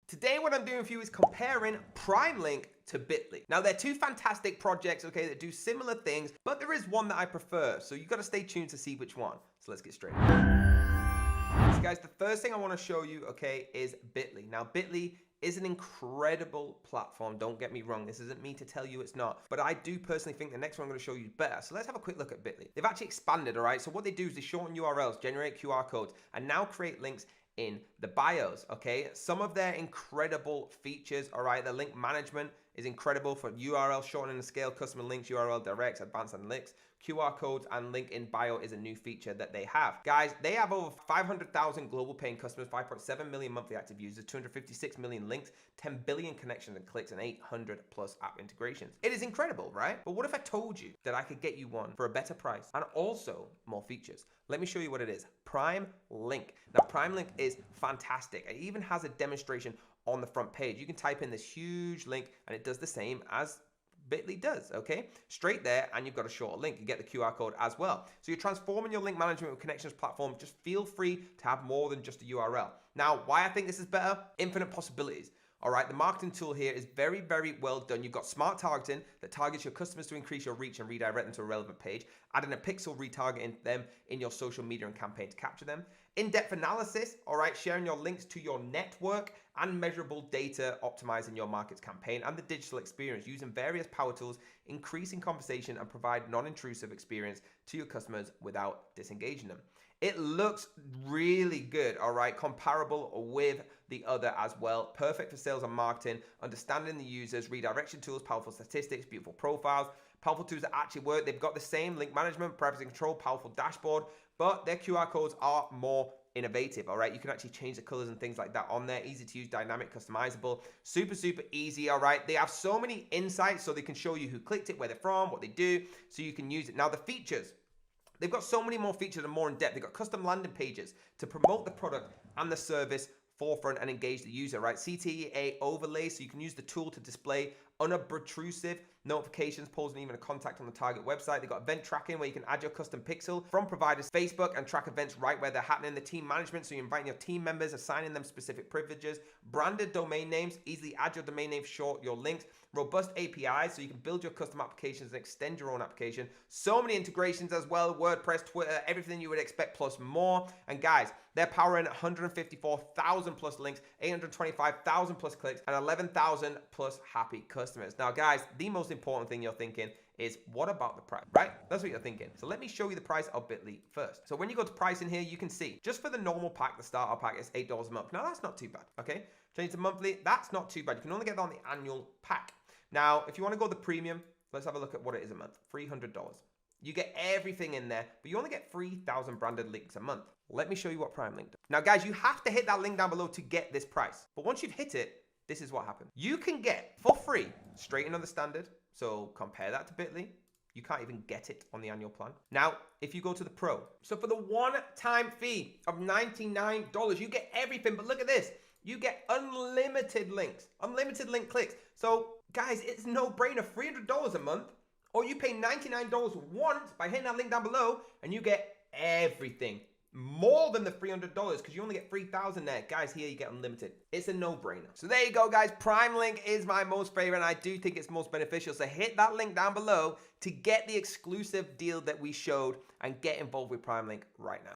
Today what I'm doing for you is comparing PrimeLink to Bitly. Now they're two fantastic projects, okay, that do similar things, but there is one that I prefer, so you've got to stay tuned to see which one. So let's get straight into it. So guys, the first thing I want to show you, okay, is Bitly. Now Bitly is an incredible platform, don't get me wrong, this isn't me to tell you it's not, but I do personally think the next one I'm going to show you is better. So let's have a quick look at Bitly. They've actually expanded, all right, so what they do is they shorten URLs, generate QR codes, and now create links in the bios, okay? Some of their incredible features, all right, the link management is incredible for URL shortening and scale, customer links, URL directs, advanced analytics, QR codes, and link in bio is a new feature that they have. Guys, they have over 500,000 global paying customers, 5.7 million monthly active users, 256 million links, 10 billion connections and clicks, and 800 plus app integrations. It is incredible, right? But what if I told you that I could get you one for a better price and also more features? Let me show you what it is. PrimeLink. Now, PrimeLink is fantastic. It even has a demonstration on the front page. You can type in this huge link and it does the same as Bitly does, okay? Straight there, and you've got a short link. You get the QR code as well. So you're transforming your link management with connections platform. Just feel free to have more than just a URL. Now, why I think this is better? Infinite possibilities. All right, the marketing tool here is very, very well done. You've got smart targeting that targets your customers to increase your reach and redirect them to a relevant page, adding a pixel retargeting them in your social media and campaign to capture them. In-depth analysis, all right, sharing your links to your network and measurable data, optimizing your market's campaign and the digital experience using various power tools, increasing conversation and provide non-intrusive experience to your customers without disengaging them. It looks really good, all right, comparable with the other as well. Perfect for sales and marketing, understanding the users, redirection tools, powerful statistics, beautiful profiles, powerful tools that actually work. They've got the same link management, privacy control, powerful dashboard, but their QR codes are more innovative, all right? You can actually change the colors and things like that on there. Easy to use, dynamic, customizable, super, super easy, all right? They have so many insights so they can show you who clicked it, where they're from, what they do, so you can use it. Now the features, they've got so many more features and more in depth. They've got custom landing pages to promote the product and the service forefront and engage the user, right? CTA overlay, so you can use the tool to display unobtrusive notifications, polls, and even a contact on the target website. They've got event tracking where you can add your custom pixel from providers Facebook and track events right where they're happening. The team management, so you're inviting your team members, assigning them specific privileges. Branded domain names, easily add your domain name, short your links. Robust APIs, so you can build your custom applications and extend your own application. So many integrations as well, WordPress, Twitter, everything you would expect plus more. And guys, they're powering 154,000 plus links, 825,000 plus clicks, and 11,000 plus happy customers. Now guys, the most important thing you're thinking is, what about the price, right? That's what you're thinking. So let me show you the price of Bitly first. So when you go to pricing here, you can see just for the normal pack, the starter pack is $8 a month. Now that's not too bad, okay? Change to monthly, that's not too bad. You can only get that on the annual pack. Now, if you want to go the premium, let's have a look at what it is a month. $300. You get everything in there, but you only get 3,000 branded links a month. Let me show you what PrimeLink does. Now guys, you have to hit that link down below to get this price. But once you've hit it, this is what happens. You can get for free, straight in on the standard. So compare that to Bitly. You can't even get it on the annual plan. Now, if you go to the Pro, so for the one-time fee of $99, you get everything. But look at this. You get unlimited links, unlimited link clicks. So guys, it's no brainer, $300 a month, or you pay $99 once by hitting that link down below and you get everything. More than the $300 because you only get 3,000 there. Guys, here you get unlimited. It's a no-brainer. So there you go, guys. PrimeLink is my most favorite and I do think it's most beneficial. So hit that link down below to get the exclusive deal that we showed and get involved with PrimeLink right now.